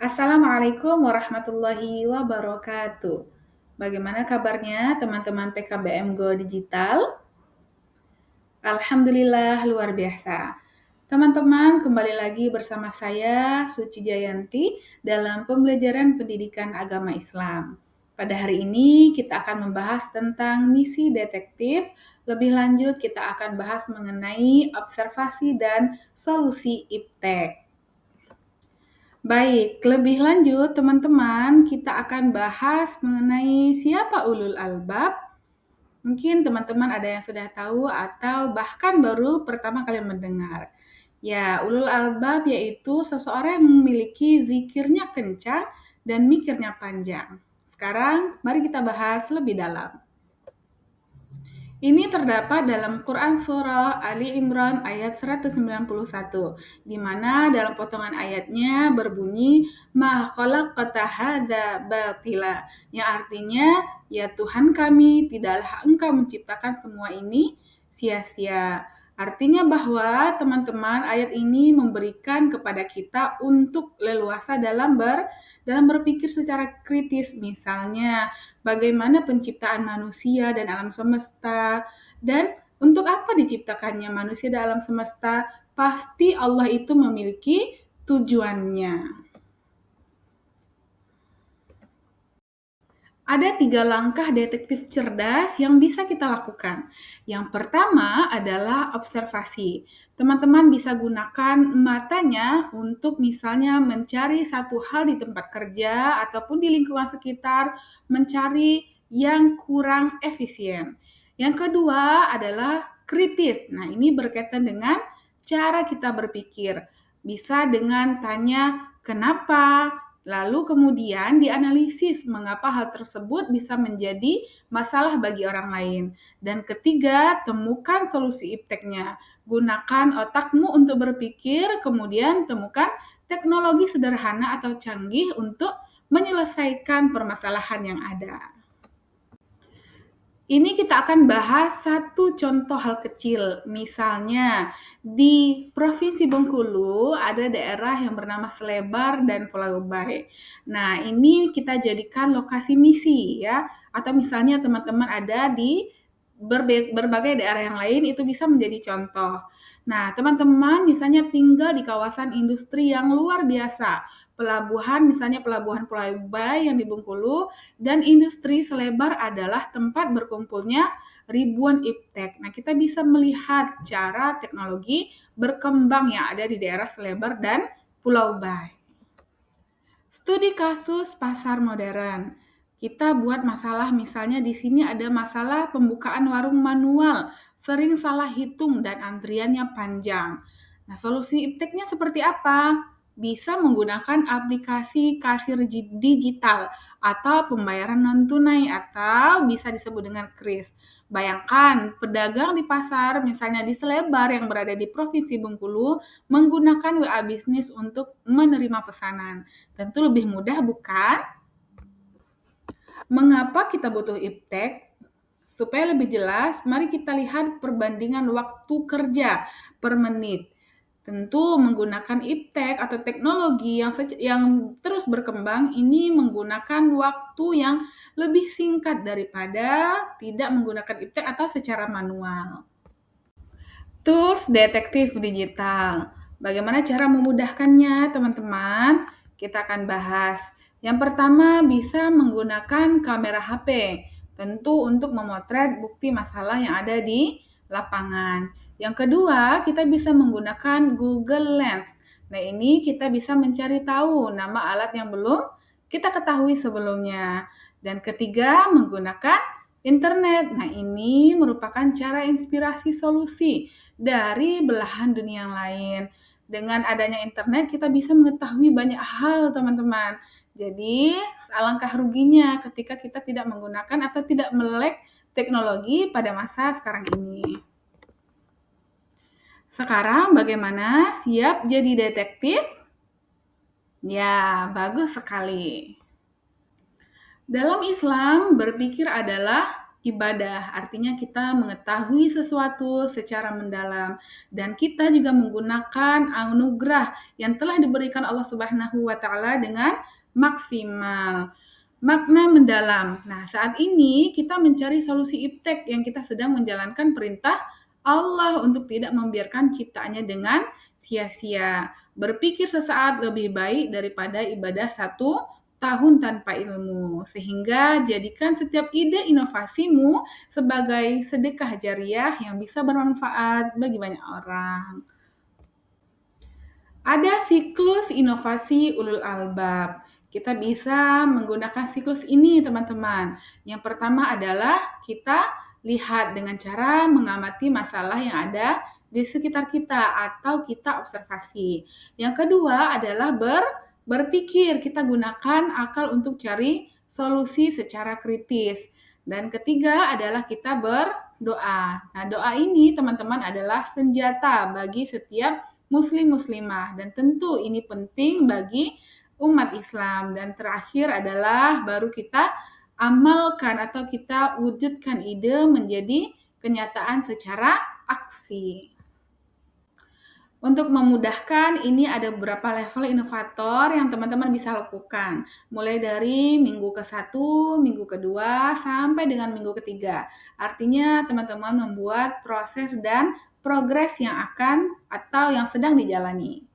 Assalamualaikum warahmatullahi wabarakatuh. Bagaimana kabarnya teman-teman PKBM Go Digital? Alhamdulillah luar biasa. Teman-teman, kembali lagi bersama saya Suci Jayanti dalam pembelajaran pendidikan agama Islam. Pada hari ini kita akan membahas tentang misi detektif. Lebih lanjut kita akan bahas mengenai observasi dan solusi iptek. Baik, lebih lanjut teman-teman, kita akan bahas mengenai siapa ulul albab. Mungkin teman-teman ada yang sudah tahu atau bahkan baru pertama kali mendengar. Ya, ulul albab yaitu seseorang yang memiliki zikirnya kencang dan mikirnya panjang. Sekarang mari kita bahas lebih dalam. Ini terdapat dalam Quran Surah Ali Imran ayat 191, di mana dalam potongan ayatnya berbunyi, Ma khalaqta hadza batila, yang artinya, ya Tuhan kami, tidaklah engkau menciptakan semua ini sia-sia. Artinya bahwa teman-teman ayat ini memberikan kepada kita untuk leluasa dalam berpikir secara kritis, misalnya bagaimana penciptaan manusia dan alam semesta, dan untuk apa diciptakannya manusia dan alam semesta. Pasti Allah itu memiliki tujuannya. Ada 3 langkah detektif cerdas yang bisa kita lakukan. Yang pertama adalah observasi. Teman-teman bisa gunakan matanya untuk misalnya mencari satu hal di tempat kerja ataupun di lingkungan sekitar, mencari yang kurang efisien. Yang kedua adalah kritis. Nah, ini berkaitan dengan cara kita berpikir. Bisa dengan tanya kenapa, lalu kemudian dianalisis mengapa hal tersebut bisa menjadi masalah bagi orang lain. Dan ketiga, temukan solusi ipteknya. Gunakan otakmu untuk berpikir, kemudian temukan teknologi sederhana atau canggih untuk menyelesaikan permasalahan yang ada. Ini kita akan bahas satu contoh hal kecil. Misalnya, di Provinsi Bengkulu ada daerah yang bernama Selebar dan Pulau Bae. Nah, ini kita jadikan lokasi misi ya. Atau misalnya teman-teman ada di berbagai daerah yang lain, itu bisa menjadi contoh. Nah, teman-teman misalnya tinggal di kawasan industri yang luar biasa. Pelabuhan, misalnya Pelabuhan Pulau Bae yang di Bengkulu, dan industri Selebar adalah tempat berkumpulnya ribuan iptek. Nah, kita bisa melihat cara teknologi berkembang yang ada di daerah Selebar dan Pulau Bae. Studi kasus pasar modern. Kita buat masalah, misalnya di sini ada masalah pembukaan warung manual, sering salah hitung dan antriannya panjang. Nah, solusi ipteknya seperti apa? Bisa menggunakan aplikasi kasir digital atau pembayaran non-tunai atau bisa disebut dengan KRIS. Bayangkan, pedagang di pasar, misalnya di Selebar yang berada di Provinsi Bengkulu, menggunakan WA Bisnis untuk menerima pesanan. Tentu lebih mudah, bukan? Mengapa kita butuh iptek? Supaya lebih jelas, mari kita lihat perbandingan waktu kerja per menit. Tentu menggunakan iptek atau teknologi yang terus berkembang ini menggunakan waktu yang lebih singkat daripada tidak menggunakan iptek atau secara manual. Tools detektif digital. Bagaimana cara memudahkannya, teman-teman? Kita akan bahas. Yang pertama, bisa menggunakan kamera HP, tentu untuk memotret bukti masalah yang ada di lapangan. Yang kedua, kita bisa menggunakan Google Lens. Nah, ini kita bisa mencari tahu nama alat yang belum kita ketahui sebelumnya. Dan ketiga, menggunakan internet. Nah, ini merupakan cara inspirasi solusi dari belahan dunia yang lain. Dengan adanya internet, kita bisa mengetahui banyak hal, teman-teman. Jadi, alangkah ruginya ketika kita tidak menggunakan atau tidak melek teknologi pada masa sekarang ini. Sekarang bagaimana? Siap jadi detektif? Ya, bagus sekali. Dalam Islam, berpikir adalah ibadah, artinya kita mengetahui sesuatu secara mendalam dan kita juga menggunakan anugerah yang telah diberikan Allah Subhanahu wa taala dengan maksimal. Makna mendalam. Nah, saat ini kita mencari solusi iptek yang kita sedang menjalankan perintah Allah untuk tidak membiarkan ciptaannya dengan sia-sia. Berpikir sesaat lebih baik daripada ibadah 1 tahun tanpa ilmu. Sehingga jadikan setiap ide inovasimu sebagai sedekah jariah yang bisa bermanfaat bagi banyak orang. Ada siklus inovasi ulul albab. Kita bisa menggunakan siklus ini, teman-teman. Yang pertama adalah kita lihat dengan cara mengamati masalah yang ada di sekitar kita atau kita observasi. Yang kedua adalah berpikir. Kita gunakan akal untuk cari solusi secara kritis. Dan ketiga adalah kita berdoa. Nah, doa ini teman-teman adalah senjata bagi setiap muslim-muslimah dan tentu ini penting bagi umat Islam. Dan terakhir adalah baru kita amalkan atau kita wujudkan ide menjadi kenyataan secara aksi. Untuk memudahkan, ini ada beberapa level inovator yang teman-teman bisa lakukan. Mulai dari minggu ke-1, minggu kedua, sampai dengan minggu ketiga. Artinya teman-teman membuat proses dan progres yang akan atau yang sedang dijalani.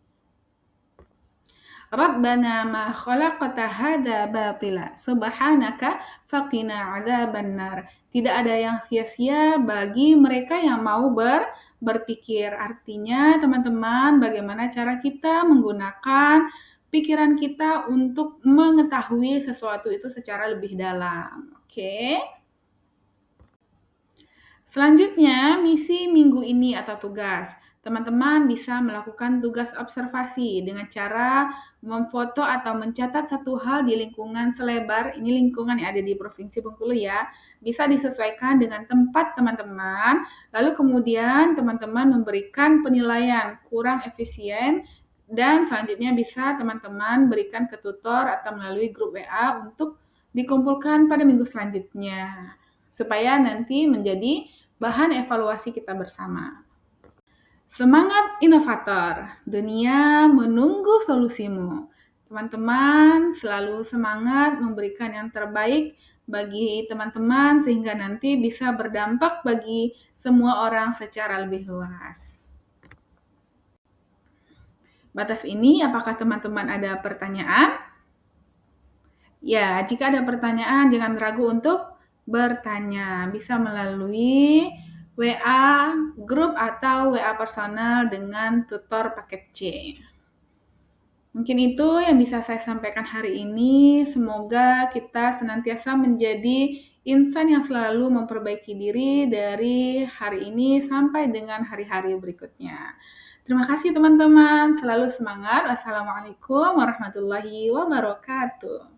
Rabbana ma khalaqta hadza batila subhanaka faqina adzabannar. Tidak ada yang sia-sia bagi mereka yang mau berpikir. Artinya, teman-teman, bagaimana cara kita menggunakan pikiran kita untuk mengetahui sesuatu itu secara lebih dalam. Oke? Selanjutnya, misi minggu ini atau tugas. Teman-teman bisa melakukan tugas observasi dengan cara memfoto atau mencatat satu hal di lingkungan selebar, ini lingkungan yang ada di Provinsi Bengkulu ya, bisa disesuaikan dengan tempat teman-teman, lalu kemudian teman-teman memberikan penilaian kurang efisien, dan selanjutnya bisa teman-teman berikan ke tutor atau melalui grup WA untuk dikumpulkan pada minggu selanjutnya, supaya nanti menjadi bahan evaluasi kita bersama. Semangat inovator, dunia menunggu solusimu. Teman-teman selalu semangat memberikan yang terbaik bagi teman-teman sehingga nanti bisa berdampak bagi semua orang secara lebih luas. Batas ini, apakah teman-teman ada pertanyaan? Ya, jika ada pertanyaan jangan ragu untuk bertanya. Bisa melalui WA grup atau WA personal dengan tutor paket C. Mungkin itu yang bisa saya sampaikan hari ini. Semoga kita senantiasa menjadi insan yang selalu memperbaiki diri dari hari ini sampai dengan hari-hari berikutnya. Terima kasih teman-teman, selalu semangat. Wassalamualaikum warahmatullahi wabarakatuh.